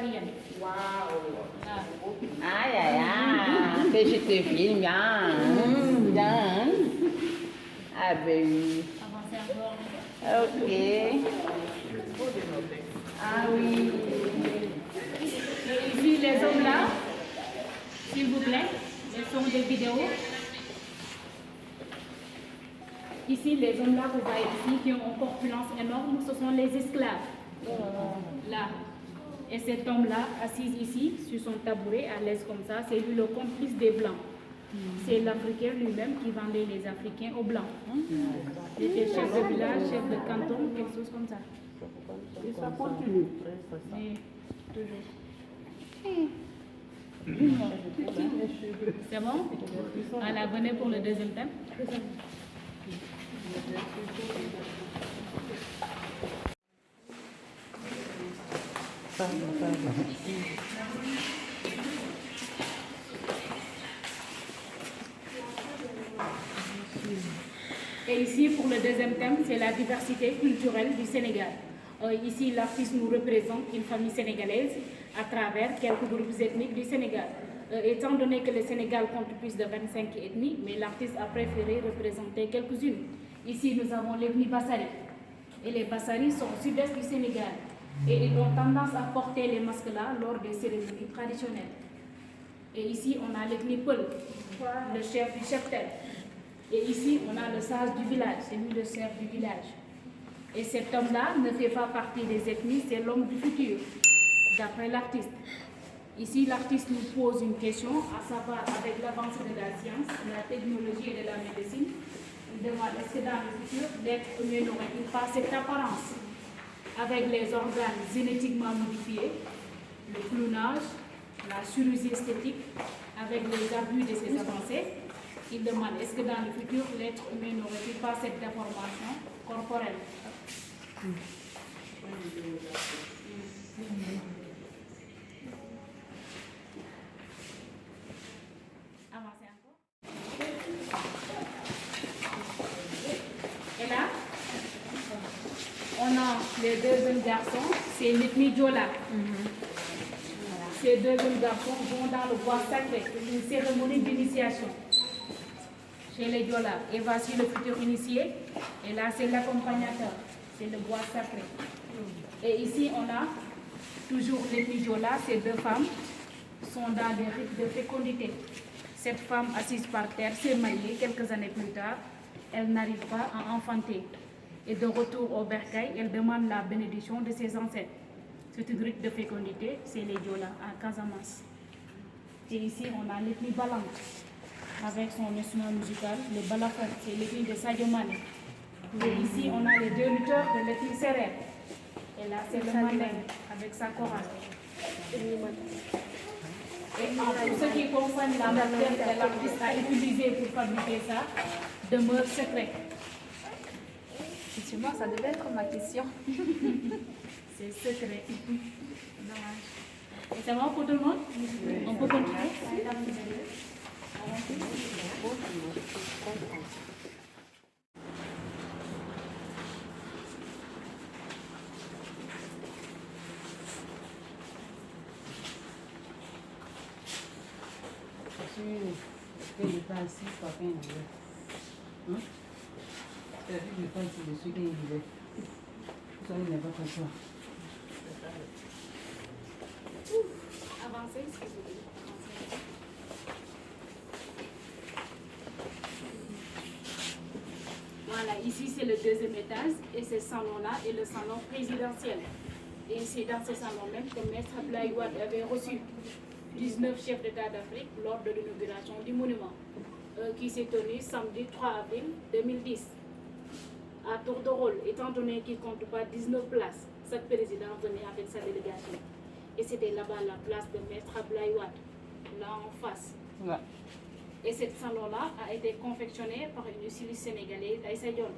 ivoirienne. Waouh. Ah. Aïe, aïe, aïe, que je te filme, bien. Bien. Ah ben oui. Avancez encore. Ok. Ah oui. Et ici, les hommes là, s'il vous plaît, ce sont des vidéos. Ici, les hommes là, vous voyez ici, qui ont une corpulence énorme, ce sont les esclaves. Là. Et cet homme-là, assis ici, sur son tabouret, à l'aise comme ça, c'est lui le complice des Blancs. C'est l'Africain lui-même qui vendait les Africains aux Blancs. Il était chef de village, chef de canton, quelque chose comme ça. Et ça continue. Et toujours. C'est bon? Voilà, venez pour le deuxième thème. Et ici, pour le deuxième thème, c'est la diversité culturelle du Sénégal. Ici, l'artiste nous représente une famille sénégalaise à travers quelques groupes ethniques du Sénégal. Étant donné que le Sénégal compte plus de 25 ethnies, mais l'artiste a préféré représenter quelques-unes. Ici, nous avons l'ethnie Bassari. Et les Bassaris sont au sud-est du Sénégal. Et ils ont tendance à porter les masques-là lors des cérémonies traditionnelles. Et ici, on a l'ethnie Peul, le chef du cheptel. Et ici, on a le sage du village, c'est lui le chef du village. Et cet homme-là ne fait pas partie des ethnies, c'est l'homme du futur, d'après l'artiste. Ici, l'artiste nous pose une question, à savoir, avec l'avancée de la science, de la technologie et de la médecine, il demande est-ce que dans le futur, l'être humain n'aurait-il pas cette apparence, avec les organes génétiquement modifiés, le clonage, la chirurgie esthétique, avec les abus de ces avancées. Il demande est-ce que dans le futur, l'être humain n'aurait-il pas cette déformation corporelle? Avancez encore. Et là, on a les deux jeunes garçons, c'est l'ethnie Diola. Ces deux jeunes garçons vont dans le bois sacré, une cérémonie d'initiation chez les Diola. Et voici le futur initié. Et là, c'est l'accompagnateur, c'est le bois sacré. Et ici, on a toujours l'ethnie Diola, ces deux femmes sont dans des rites de fécondité. Cette femme assise par terre s'est mariée quelques années plus tard. Elle n'arrive pas à enfanter. Et de retour au bercail, elle demande la bénédiction de ses ancêtres. C'est une rite de fécondité, c'est les Diola à Casamance. Et ici, on a l'ethnie Balang, avec son instrument musical, le balafon, c'est l'ethnie de Sadio Mané. Et ici, on a les deux lutteurs de l'ethnie Sérère. Et là, c'est le Mandeng, avec sa chorale. Et pour ce qui concerne la matière que l'artiste a utilisée pour fabriquer ça, demeure secret. Effectivement, ça devait être ma question. C'est secret. Dommage. Et c'est bon pour tout le monde? On peut continuer? Je ne pas assis, pas bien. Tu as vu, je pense que je suis bien hiver. Ça n'est pas comme ça. Avancez, s'il vous plaît. Voilà, ici c'est le deuxième étage et ce salon-là est le salon présidentiel. Et c'est dans ce salon même que Maître Abdoulaye Wade avait reçu 19 chefs d'État d'Afrique lors de l'inauguration du monument, qui s'est tenu samedi 3 avril 2010. À tour de rôle, étant donné qu'il ne compte pas 19 places, chaque président venait avec sa délégation. Et c'était là-bas la place de Maître Abdoulaye Wade, là en face. Ouais. Et ce salon-là a été confectionné par une styliste sénégalaise, Aïssa Dione.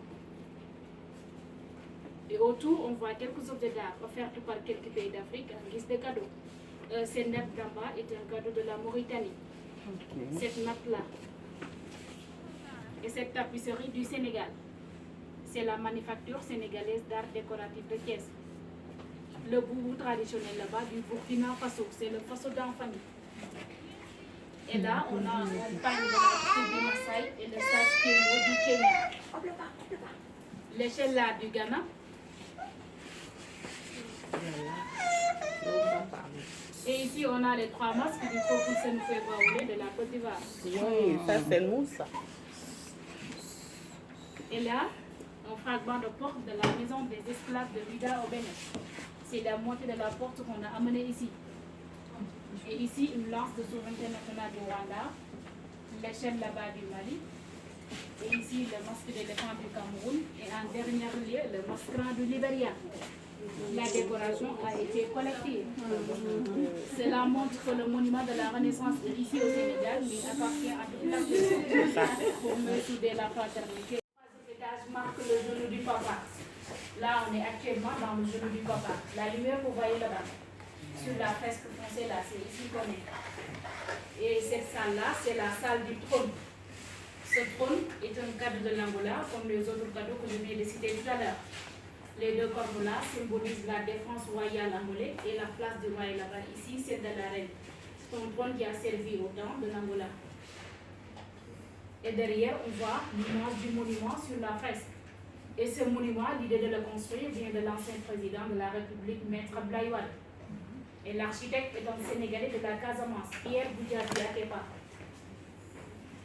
Et autour, on voit quelques objets d'art offerts par quelques pays d'Afrique en guise de cadeaux. Cette nappe d'en bas est un cadeau de la Mauritanie. Okay. Cette nappe-là et cette tapisserie du Sénégal. C'est la manufacture sénégalaise d'art décoratif de Thiès. le boubou traditionnel là-bas du Burkina Faso. C'est le Faso dans famille. Et là, on a un panier de la tribu Maasai et le sage Kémo du Kenya. L'échelle là du Ghana. Et ici, on a les 3 masques du Focus Nfebaoulé de la Côte d'Ivoire. Oui, ça c'est nous ça. Et là, un fragment de porte de la maison des esclaves de Vida au Bénin. C'est la moitié de la porte qu'on a amenée ici. Et ici, une lance de souveraineté nationale du Rwanda, l'échelle là-bas du Mali, et ici le masque d'éléphant du Cameroun, et en dernier lieu, le mascarin du Libéria. La décoration a été collective. Cela montre que le monument de la Renaissance est ici au Sénégal, mais appartient à toute la société pour mieux souder la fraternité. Le troisième étage marque le genou du papa. Là, on est actuellement dans le genou du papa. La lumière, vous voyez là-bas, sur la fresque foncée là, c'est ici qu'on est. Et cette salle-là, c'est la salle du trône. Ce trône est un cadeau de l'Angola, comme les autres cadeaux que je viens de citer tout à l'heure. Les 2 cornes-là symbolisent la défense royale angolaise et la place du roi là-bas. Ici, c'est de la reine. C'est un trône qui a servi au temps de l'Angola. Et derrière, on voit l'image du monument sur la fresque. Et ce monument, l'idée de le construire vient de l'ancien président de la République, Maître Abdoulaye Wade. Et l'architecte est un Sénégalais de la Casamance, Pierre Goudiaby Atepa.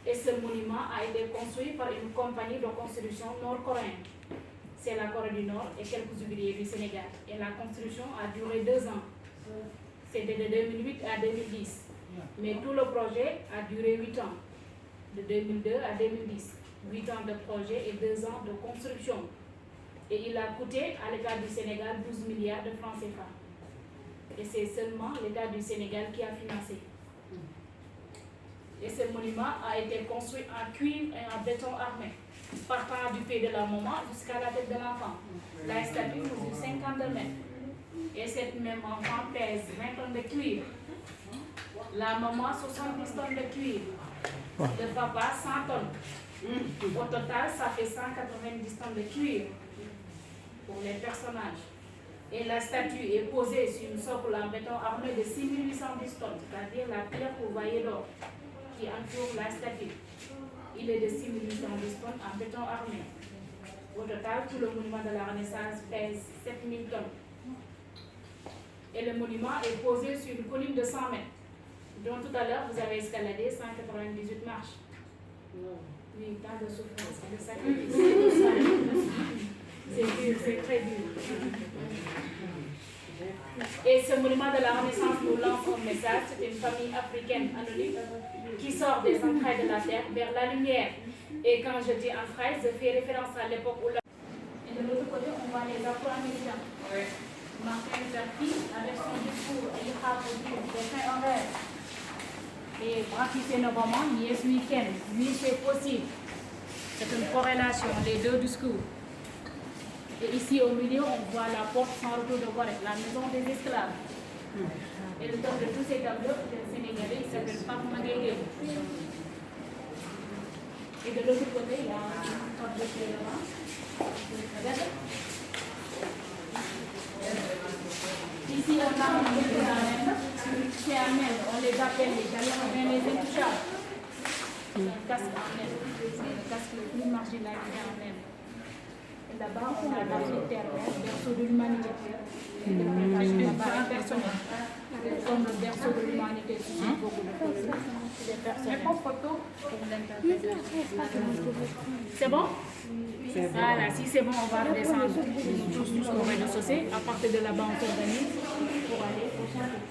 Et ce monument a été construit par une compagnie de construction nord-coréenne. C'est la Corée du Nord et quelques ouvriers du Sénégal. Et la construction a duré 2 ans. C'était de 2008 à 2010. Mais tout le projet a duré 8 ans. De 2002 à 2010. 8 ans de projet et 2 ans de construction. Et il a coûté à l'État du Sénégal 12 milliards de francs CFA. Et c'est seulement l'État du Sénégal qui a financé. Et ce monument a été construit en cuivre et en béton armé, partant du pied de la maman jusqu'à la tête de l'enfant. La statue mesure 52 mètres. Et cette même enfant pèse 20 tonnes de cuivre. La maman, 70 tonnes de cuivre. Le papa, 100 tonnes. Au total, ça fait 190 tonnes de cuivre pour les personnages. Et la statue est posée sur une socle en béton armé de 6810 tonnes, c'est-à-dire la pierre que vous voyez d'or qui entoure la statue. Il est de 6810 tonnes en béton armé. Au total, tout le monument de la Renaissance pèse 7000 tonnes. Et le monument est posé sur une colline de 100 mètres, dont tout à l'heure vous avez escaladé 198 marches. Oui, tant de souffrance, de sacrifice. C'est dur, c'est très dur. Et ce monument de la Renaissance nous lance un message. C'est une famille africaine anonyme qui sort des entrailles de la terre vers la lumière. Et quand je dis entrailles, je fais référence à l'époque où Et de l'autre côté, on voit les Afro-Américains. Martin Luther King avec son discours, il a fait un rêve. Et Braquissé Novembre, Yes Weekend, lui c'est possible. C'est une corrélation, les 2 discours. Et ici au milieu, on voit la porte sans retour de Gorée, la maison des esclaves. Et le temps de tous ces tableaux, le Sénégalais, il s'appelle Pape Magueye. Et de l'autre côté, il y a un porte de clé là-bas. Regardez. Ici, on a un peu de la même. C'est un même, on les appelle les Galons, les intouchables. C'est un casque en même. C'est le casque le plus marginalisé en même. Là-bas, on a l'Afrique terre, berceau de l'humanité. Là-bas, personnel. Comme le berceau de l'humanité, c'est beaucoup de choses. C'est personnel. C'est bon? Voilà, si c'est bon, on va redescendre tous jusqu'au rez-de-chaussée. À partir de là-bas, on s'organise pour aller au chantier.